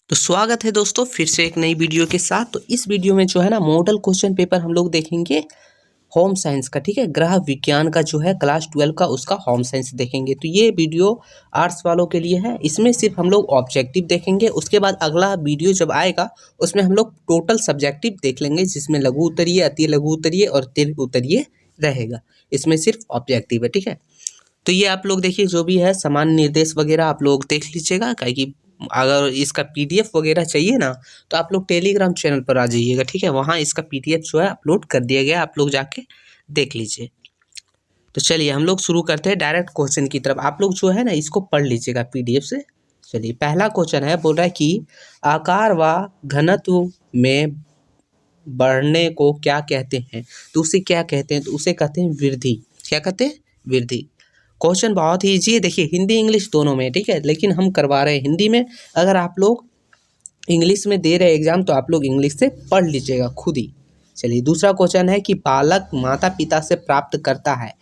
तो स्वागत है दोस्तों फिर से एक नई वीडियो के साथ। तो इस वीडियो में जो है ना मॉडल क्वेश्चन पेपर हम लोग देखेंगे होम साइंस का, ठीक है। ग्रह विज्ञान का जो है क्लास 12 का उसका होम साइंस देखेंगे। तो ये वीडियो आर्ट्स वालों के लिए है। इसमें सिर्फ हम लोग ऑब्जेक्टिव देखेंगे। उसके बाद अगला वीडियो जब आएगा उसमें हम लोग टोटल सब्जेक्टिव देख लेंगे, जिसमें लघु उत्तरीय, अति लघु उत्तरीय और दीर्घ उत्तरीय रहेगा। इसमें सिर्फ ऑब्जेक्टिव है, ठीक है। तो ये आप लोग देखिए, जो भी है सामान्य निर्देश वगैरह आप लोग देख लीजिएगा। कि अगर इसका पीडीएफ वगैरह चाहिए ना तो आप लोग टेलीग्राम चैनल पर आ जाइएगा, ठीक है। वहाँ इसका पीडीएफ जो है अपलोड कर दिया गया, आप लोग जाके देख लीजिए। तो चलिए हम लोग शुरू करते हैं डायरेक्ट क्वेश्चन की तरफ। आप लोग जो है ना इसको पढ़ लीजिएगा पीडीएफ से। चलिए पहला क्वेश्चन है, बोल रहा है कि आकार व घनत्व में बढ़ने को क्या कहते हैं। तो उसे क्या कहते हैं? तो उसे कहते हैं वृद्धि। क्या कहते हैं? वृद्धि। क्वेश्चन बहुत ही ईजी है। देखिए हिंदी इंग्लिश दोनों में, ठीक है, लेकिन हम करवा रहे हैं हिंदी में। अगर आप लोग इंग्लिश में दे रहे एग्जाम तो आप लोग इंग्लिश से पढ़ लीजिएगा खुद ही। चलिए दूसरा क्वेश्चन है कि बालक माता पिता से प्राप्त करता है।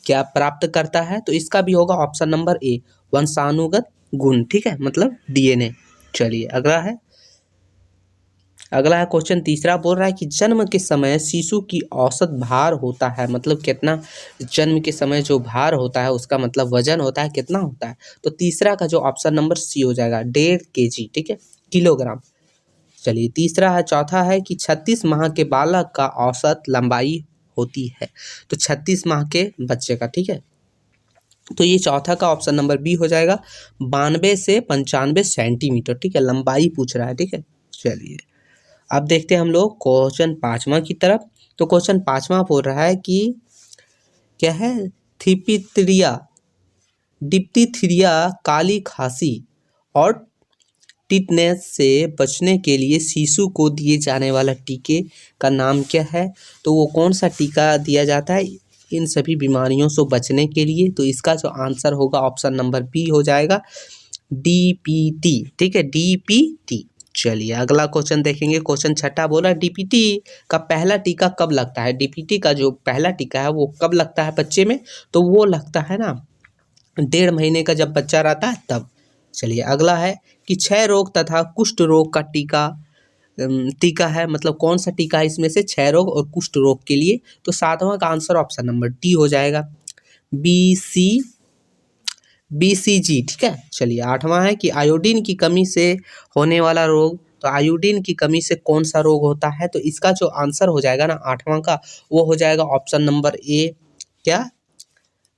क्या प्राप्त करता है? तो इसका भी होगा ऑप्शन नंबर ए, वंशानुगत गुण, ठीक है, मतलब डीएनए। चलिए अगला है क्वेश्चन तीसरा, बोल रहा है कि जन्म के समय शिशु की औसत भार होता है, मतलब कितना जन्म के समय जो भार होता है उसका मतलब वजन होता है, कितना होता है। तो तीसरा का जो ऑप्शन नंबर सी हो जाएगा, 1.5 kg, ठीक है, किलोग्राम। चलिए तीसरा है, चौथा है कि 36 माह के बालक का औसत लंबाई होती है। तो 36 माह के बच्चे का, ठीक है। तो ये चौथा का ऑप्शन नंबर बी हो जाएगा, 92 से 95 सेंटीमीटर, ठीक है, लंबाई पूछ रहा है, ठीक है। चलिए अब देखते हैं हम लोग क्वेश्चन पाँचवा की तरफ। तो क्वेश्चन पाँचवा बोल रहा है कि क्या है, थिपित्रिया, डिप्थीरिया, काली खांसी और टिटनेस से बचने के लिए शिशु को दिए जाने वाला टीके का नाम क्या है। तो वो कौन सा टीका दिया जाता है इन सभी बीमारियों से बचने के लिए? तो इसका जो आंसर होगा ऑप्शन नंबर बी हो जाएगा, डीपीटी, ठीक है, डीपीटी। चलिए अगला क्वेश्चन देखेंगे। क्वेश्चन छठा बोला, डीपीटी का पहला टीका कब लगता है। डीपीटी का जो पहला टीका है वो कब लगता है बच्चे में? तो वो लगता है ना 1.5 महीने का जब बच्चा रहता है तब। चलिए अगला है कि क्षय रोग तथा कुष्ठ रोग का टीका है, मतलब कौन सा टीका है इसमें से क्षय रोग और कुष्ठ रोग के लिए। तो सातवां का आंसर ऑप्शन नंबर डी हो जाएगा, BCG, ठीक है। चलिए आठवां है कि आयोडीन की कमी से होने वाला रोग। तो आयोडीन की कमी से कौन सा रोग होता है? तो इसका जो आंसर हो जाएगा ना आठवां का, वो हो जाएगा ऑप्शन नंबर ए, क्या,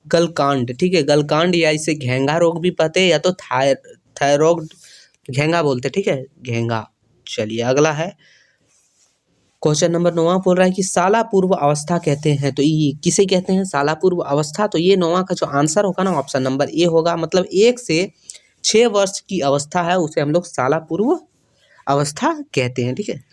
गलकांड, ठीक है, गलकांड, या इसे घेंगा रोग भी कहते हैं, या तो थायरॉयड घेंगा बोलते, ठीक है, घेंगा। चलिए अगला है क्वेश्चन नंबर 9 बोल रहा है कि साला पूर्व अवस्था कहते हैं। तो ये किसे कहते हैं साला पूर्व अवस्था? तो ये 9 का जो आंसर होगा ना ऑप्शन नंबर ए होगा, मतलब 1 से 6 वर्ष की अवस्था है उसे हम लोग साला पूर्व अवस्था कहते हैं, ठीक है।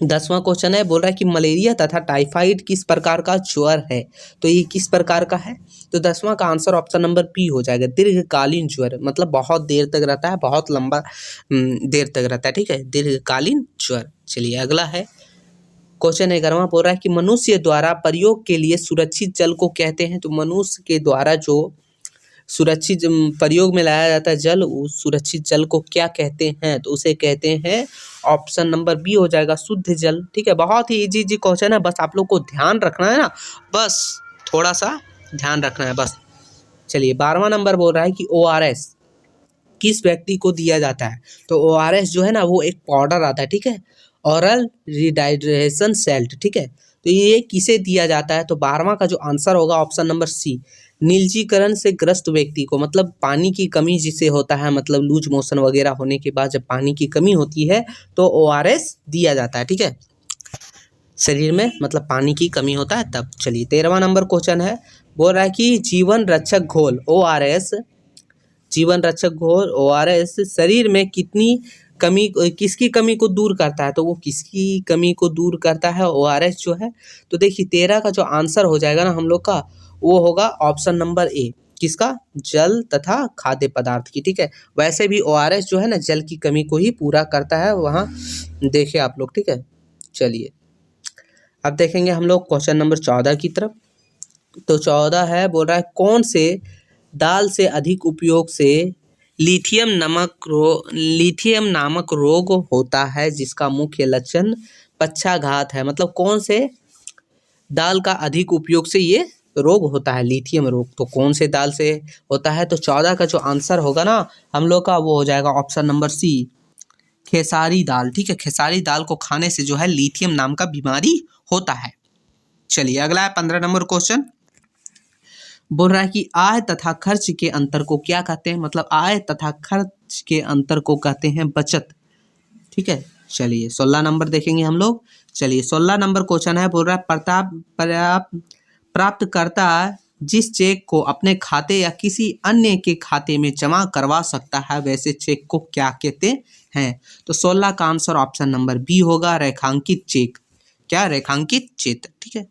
10वां क्वेश्चन है, बोल रहा है कि मलेरिया तथा टाइफाइड किस प्रकार का ज्वर है। तो ये किस प्रकार का है? तो 10वां का आंसर ऑप्शन नंबर बी हो जाएगा, दीर्घकालीन ज्वर, मतलब बहुत देर तक रहता है, बहुत लंबा देर तक रहता है, ठीक है, दीर्घकालीन ज्वर। चलिए अगला है क्वेश्चन 11वां, बोल रहा है कि मनुष्य द्वारा प्रयोग के लिए सुरक्षित जल को कहते हैं। तो मनुष्य के द्वारा जो सुरक्षित प्रयोग में लाया जाता है जल, उस सुरक्षित जल को क्या कहते हैं? तो उसे कहते हैं ऑप्शन नंबर बी हो जाएगा, शुद्ध जल, ठीक है। बहुत ही इजी क्वेश्चन है, बस आप लोग को ध्यान रखना है ना, बस थोड़ा सा ध्यान रखना है बस। चलिए 12वां नंबर बोल रहा है कि ORS किस व्यक्ति को दिया जाता है। तो ORS जो है ना वो एक पाउडर आता है, ठीक है, ओरल रिडाइड्रेशन सेल्ट, ठीक है। तो ये किसे दिया जाता है? तो 12वां का जो आंसर होगा ऑप्शन नंबर सी, निर्जलीकरण से ग्रस्त व्यक्ति को, मतलब पानी की कमी जिसे होता है, मतलब लूज मोशन वगैरह होने के बाद जब पानी की कमी होती है तो ORS दिया जाता है, ठीक है, शरीर में मतलब पानी की कमी होता है तब। चलिए 13वां नंबर क्वेश्चन है, बोल रहा है कि जीवन रक्षक घोल ORS, जीवन रक्षक घोल ORS शरीर में किसकी कमी को दूर करता है? तो वो किसकी कमी को दूर करता है ORS जो है? तो देखिए 13 का जो आंसर हो जाएगा ना हम लोग का, वो होगा ऑप्शन नंबर ए, किसका, जल तथा खाद्य पदार्थ की, ठीक है। वैसे भी ORS जो है ना जल की कमी को ही पूरा करता है, वहाँ देखिए आप लोग, ठीक है। चलिए अब देखेंगे हम लोग क्वेश्चन नंबर 14 की तरफ। तो 14 है, बोल रहा है कौन से दाल से अधिक उपयोग से लिथियम नामक रोग होता है जिसका मुख्य लक्षण पक्षाघात है। मतलब कौन से दाल का अधिक उपयोग से ये रोग होता है, लिथियम रोग। तो कौन से दाल से होता है? तो 14 का जो आंसर होगा ना हम लोग का, वो हो जाएगा ऑप्शन नंबर सी, खेसारी दाल। ठीक है, खेसारी दाल को खाने से जो है लिथियम नाम का बीमारी होता है। चलिए अगला है 15 नंबर क्वेश्चन। बोल रहा है कि आय तथा खर्च के अंतर को क्या कहते हैं? मतलब आय तथा खर्च के अंतर को कहते हैं बचत। ठीक है, चलिए 16 नंबर देखेंगे हम लोग। चलिए 16 नंबर क्वेश्चन है। बोल रहा है प्राप्तकर्ता जिस चेक को अपने खाते या किसी अन्य के खाते में जमा करवा सकता है वैसे चेक को क्या कहते हैं? तो 16 का आंसर ऑप्शन नंबर बी होगा, रेखांकित चेक। क्या? रेखांकित चेक। ठीक है,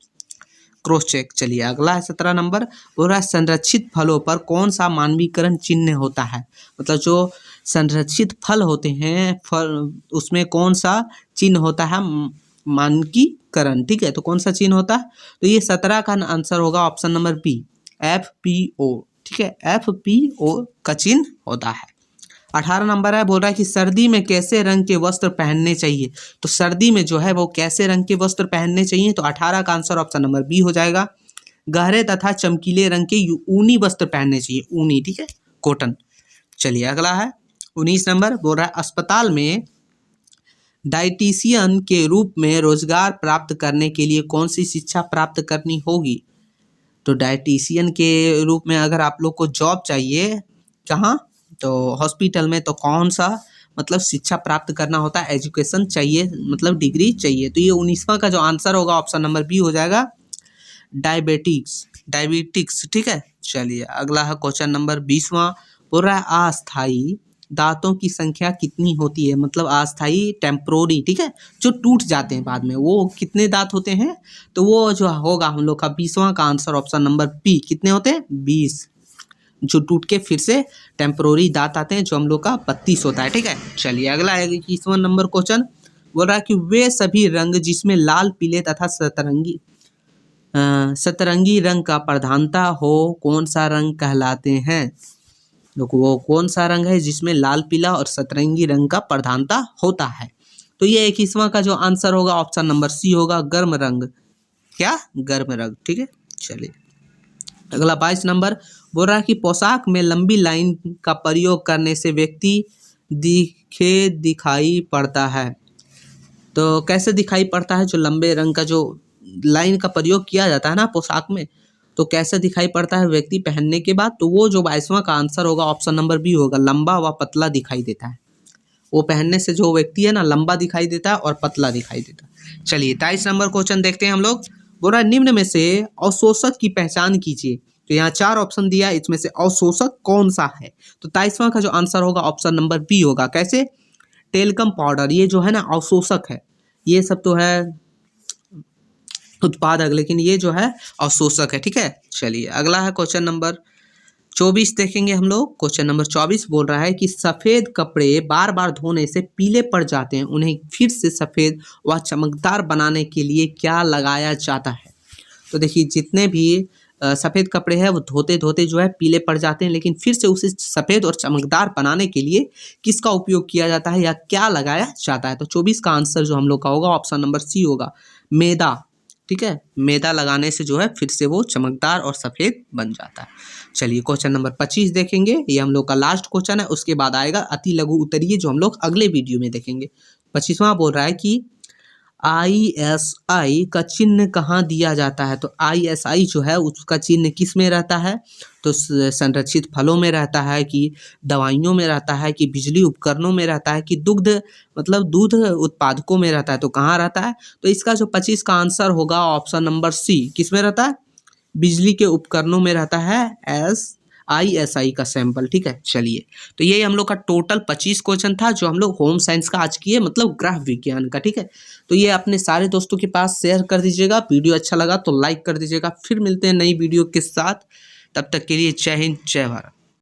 क्रॉस चेक। चलिए अगला है 17 नंबर। बोल रहा है संरक्षित फलों पर कौन सा मानकीकरण चिन्ह होता है? मतलब जो संरक्षित फल होते हैं, फल उसमें कौन सा चिन्ह होता है? मानकीकरण। ठीक है, तो कौन सा चिन्ह होता है? तो ये 17 का आंसर होगा ऑप्शन नंबर बी, FPO। ठीक है, FPO का चिन्ह होता है। 18 नंबर है। बोल रहा है कि सर्दी में कैसे रंग के वस्त्र पहनने चाहिए? तो सर्दी में जो है वो कैसे रंग के वस्त्र पहनने चाहिए? तो 18 का आंसर ऑप्शन नंबर बी हो जाएगा, गहरे तथा चमकीले रंग के ऊनी वस्त्र पहनने चाहिए, ऊनी। ठीक है, कॉटन। चलिए अगला है 19 नंबर। बोल रहा है अस्पताल में डाइटिशियन के रूप में रोजगार प्राप्त करने के लिए कौन सी शिक्षा प्राप्त करनी होगी? तो डाइटिशियन के रूप में अगर आप लोग को जॉब चाहिए, कहाँ? तो हॉस्पिटल में, तो कौन सा मतलब शिक्षा प्राप्त करना होता है? एजुकेशन चाहिए, मतलब डिग्री चाहिए। तो ये 19वां का जो आंसर होगा ऑप्शन नंबर बी हो जाएगा, डायबिटिक्स। ठीक है, चलिए अगला है क्वेश्चन नंबर 20वां। बोल रहा है अस्थाई दांतों की संख्या कितनी होती है? मतलब अस्थाई, टेम्पोररी। ठीक है, जो टूट जाते हैं बाद में, वो कितने दांत होते हैं? तो वो जो होगा हम लोग का 20वां का आंसर ऑप्शन नंबर बी, कितने होते हैं? 20, जो टूट के फिर से टेम्पोररी दांत आते हैं, जो हम लोग का 32 होता है। ठीक है, चलिए अगला है 21वां नंबर क्वेश्चन। बोल रहा है कि वे सभी रंग जिसमें लाल, पीले तथा सतरंगी रंग का प्रधानता हो कौन सा रंग कहलाते हैं? देखो वो कौन सा रंग है जिसमें लाल, पीला और सतरंगी रंग का प्रधानता होता है? तो ये 21वां का जो आंसर होगा ऑप्शन नंबर सी होगा, गर्म रंग। क्या? गर्म रंग। ठीक है, चलिए अगला 22 नंबर। बोल रहा है कि पोशाक में लंबी लाइन का प्रयोग करने से व्यक्ति दिखाई पड़ता है। तो कैसे दिखाई पड़ता है? जो लंबे रंग का जो लाइन का प्रयोग किया जाता है ना पोशाक में, तो कैसे दिखाई पड़ता है व्यक्ति पहनने के बाद? तो वो जो 22वां का आंसर होगा ऑप्शन नंबर बी होगा, लंबा व पतला दिखाई देता है। वो पहनने से जो व्यक्ति है ना, लंबा दिखाई देता है और पतला दिखाई देता है। चलिए 23 नंबर क्वेश्चन देखते हैं हम लोग। बोल रहा है निम्न में से अवशोषक की पहचान कीजिए। तो यहाँ 4 ऑप्शन दिया, इसमें से अवशोषक कौन सा है? तो 23वां का जो आंसर होगा ऑप्शन नंबर बी होगा। कैसे? टेल्कम पाउडर, ये जो है ना अवशोषक है। ये सब तो है उत्पादक, लेकिन ये जो है अवशोषक है। ठीक है, चलिए अगला है क्वेश्चन नंबर 24 देखेंगे हम लोग। क्वेश्चन नंबर 24 बोल रहा है कि सफ़ेद कपड़े बार बार धोने से पीले पड़ जाते हैं, उन्हें फिर से सफ़ेद व चमकदार बनाने के लिए क्या लगाया जाता है? तो देखिए जितने भी सफ़ेद कपड़े हैं वो धोते धोते जो है पीले पड़ जाते हैं, लेकिन फिर से उसे सफ़ेद और चमकदार बनाने के लिए किसका उपयोग किया जाता है या क्या लगाया जाता है? तो 24 का आंसर जो हम लोग का होगा ऑप्शन नंबर सी होगा, मैदा। ठीक है, मैदा लगाने से जो है फिर से वो चमकदार और सफ़ेद बन जाता है। चलिए क्वेश्चन नंबर 25 देखेंगे, ये हम लोग का लास्ट क्वेश्चन है। उसके बाद आएगा अति लघु उत्तरीय, जो हम लोग अगले वीडियो में देखेंगे। 25वां बोल रहा है कि ISI का चिन्ह कहाँ दिया जाता है? तो ISI जो है उसका चिन्ह किस में रहता है? तो संरक्षित फलों में रहता है, कि दवाइयों में रहता है, कि बिजली उपकरणों में रहता है, कि दुग्ध मतलब दूध उत्पादकों में रहता है? तो कहाँ रहता है? तो इसका जो 25 का आंसर होगा ऑप्शन नंबर सी, किस में रहता है? बिजली के उपकरणों में रहता है, ISI का सैंपल। ठीक है, चलिए तो ये हम लोग का टोटल 25 क्वेश्चन था जो हम लोग होम साइंस का आज किए, मतलब ग्राफ विज्ञान का। ठीक है, तो ये अपने सारे दोस्तों के पास शेयर कर दीजिएगा। वीडियो अच्छा लगा तो लाइक कर दीजिएगा। फिर मिलते हैं नई वीडियो के साथ, तब तक के लिए जय हिंद, जय भारत।